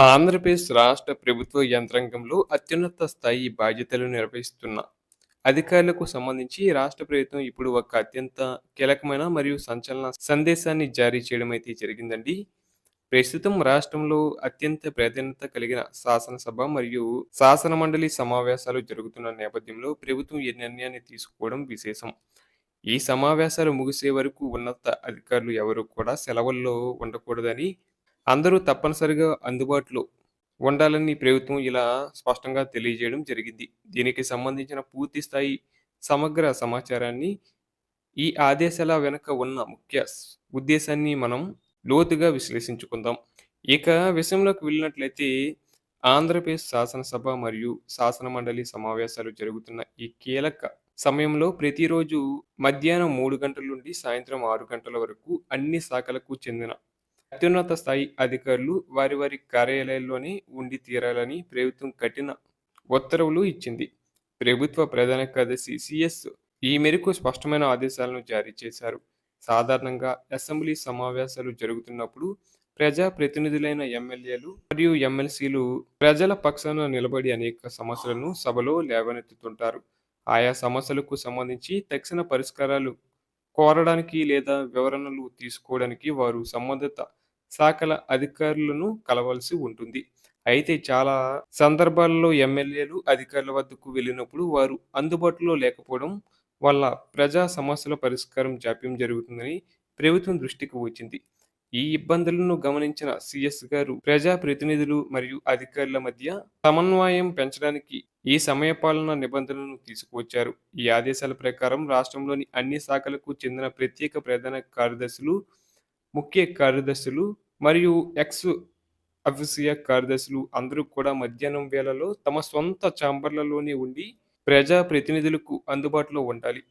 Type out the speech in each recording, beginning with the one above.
ఆంధ్రప్రదేశ్ రాష్ట్ర ప్రభుత్వ యంత్రాంగంలో అత్యున్నత స్థాయి బాధ్యతలు నిర్వహిస్తున్న అధికారులకు సంబంధించి రాష్ట్ర ప్రభుత్వం ఇప్పుడు ఒక అత్యంత కీలకమైన మరియు సంచలన సందేశాన్ని జారీ చేయడం అయితే జరిగిందండి. ప్రస్తుతం రాష్ట్రంలో అత్యంత ప్రాధాన్యత కలిగిన శాసనసభ మరియు శాసన మండలి సమావేశాలు జరుగుతున్న నేపథ్యంలో ప్రభుత్వం ఈ నిర్ణయాన్ని తీసుకోవడం విశేషం. ఈ సమావేశాలు ముగిసే వరకు ఉన్నత అధికారులు ఎవరు కూడా సెలవుల్లో ఉండకూడదని, అందరూ తప్పనిసరిగా అందుబాటులో ఉండాలని ప్రభుత్వం ఇలా స్పష్టంగా తెలియజేయడం జరిగింది. దీనికి సంబంధించిన పూర్తి స్థాయి సమగ్ర సమాచారాన్ని, ఈ ఆదేశాల వెనుక ఉన్న ముఖ్య ఉద్దేశాన్ని మనం లోతుగా విశ్లేషించుకుందాం. ఇక విషయంలోకి వెళ్ళినట్లయితే ఆంధ్రప్రదేశ్ శాసనసభ మరియు శాసన మండలి సమావేశాలు జరుగుతున్న ఈ కీలక సమయంలో ప్రతిరోజు మధ్యాహ్నం 3 గంటల నుండి సాయంత్రం 6 గంటల వరకు అన్ని శాఖలకు చెందిన అత్యున్నత స్థాయి అధికారులు వారి వారి కార్యాలయాల్లోనే ఉండి తీరాలని ప్రభుత్వం కఠిన ఉత్తర్వులు ఇచ్చింది. ప్రభుత్వ ప్రధాన కార్యదర్శి సిఎస్ ఈ మేరకు స్పష్టమైన ఆదేశాలను జారీ చేశారు. సాధారణంగా అసెంబ్లీ సమావేశాలు జరుగుతున్నప్పుడు ప్రజా ప్రతినిధులైన ఎమ్మెల్యేలు మరియు ఎమ్మెల్సీలు ప్రజల పక్షాన నిలబడి అనేక సమస్యలను సభలో లేవనెత్తుతుంటారు. ఆయా సమస్యలకు సంబంధించి తక్షణ పరిష్కారాలు కోరడానికి లేదా వివరణలు తీసుకోవడానికి వారు సంబంధిత శాఖల అధికారులను కలవాల్సి ఉంటుంది. అయితే చాలా సందర్భాల్లో ఎమ్మెల్యేలు అధికారుల వద్దకు వెళ్ళినప్పుడు వారు అందుబాటులో లేకపోవడం వల్ల ప్రజా సమస్యల పరిష్కారం జాప్యం జరుగుతుందని ప్రభుత్వం దృష్టికి వచ్చింది. ఈ ఇబ్బందులను గమనించిన సిఎస్ గారు ప్రజా ప్రతినిధులు మరియు అధికారుల మధ్య సమన్వయం పెంచడానికి ఈ సమయపాలన నిబంధనలను తీసుకువచ్చారు. ఈ ఆదేశాల ప్రకారం రాష్ట్రంలోని అన్ని శాఖలకు చెందిన ప్రత్యేక ప్రధాన కార్యదర్శులు, ముఖ్య కార్యదర్శులు మరియు ఎక్స్ అఫీసియా కార్యదర్శులు అందరూ కూడా మధ్యాహ్నం వేళలో తమ సొంత ఛాంబర్లలోనే ఉండి ప్రజా ప్రతినిధులకు అందుబాటులో ఉండాలి.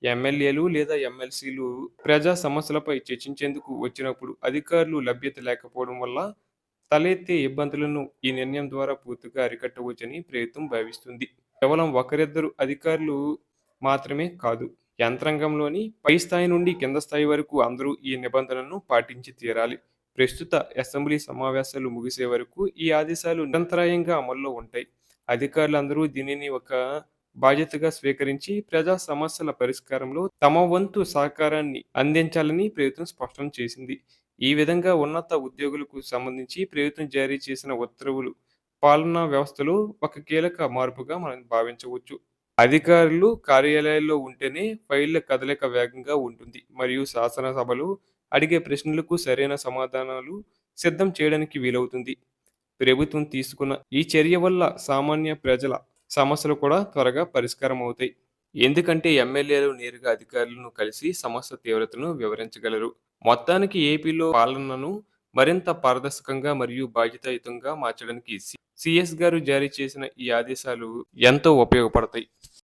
ఎమ్మెల్యేలు లేదా ఎమ్మెల్సీలు ప్రజా సమస్యలపై చర్చించేందుకు వచ్చినప్పుడు అధికారులు లభ్యత లేకపోవడం వల్ల తలెత్తే ఇబ్బందులను ఈ నిర్ణయం ద్వారా పూర్తిగా అరికట్టవచ్చని ప్రభుత్వం భావిస్తుంది. కేవలం ఒకరిద్దరు అధికారులు మాత్రమే కాదు, యంత్రాంగంలోని పై స్థాయి నుండి కింద స్థాయి వరకు అందరూ ఈ నిబంధనలను పాటించి తీరాలి. ప్రస్తుత అసెంబ్లీ సమావేశాలు ముగిసే వరకు ఈ ఆదేశాలు నిరంతరాయంగా అమల్లో ఉంటాయి. అధికారులందరూ దీనిని ఒక బాధ్యతగా స్వీకరించి ప్రజా సమస్యల పరిష్కారంలో తమ వంతు సహకారాన్ని అందించాలని ప్రభుత్వం స్పష్టం చేసింది. ఈ విధంగా ఉన్నత ఉద్యోగులకు సంబంధించి ప్రభుత్వం జారీ చేసిన ఉత్తర్వులు పాలనా వ్యవస్థలో ఒక కీలక మార్పుగా మనం భావించవచ్చు. అధికారులు కార్యాలయాల్లో ఉంటేనే ఫైళ్ల కదలిక వేగంగా ఉంటుంది మరియు శాసనసభలు అడిగే ప్రశ్నలకు సరైన సమాధానాలు సిద్ధం చేయడానికి వీలవుతుంది. ప్రభుత్వం తీసుకున్న ఈ చర్య వల్ల సామాన్య ప్రజల సమస్యలు కూడా త్వరగా పరిష్కారం అవుతాయి. ఎందుకంటే ఎమ్మెల్యేలు నేరుగా అధికారులను కలిసి సమస్య తీవ్రతను వివరించగలరు. మొత్తానికి ఏపీలో పాలనను మరింత పారదర్శకంగా మరియు బాధ్యతాయుతంగా మార్చడానికి సిఎస్ గారు జారీ చేసిన ఈ ఆదేశాలు ఎంతో ఉపయోగపడతాయి.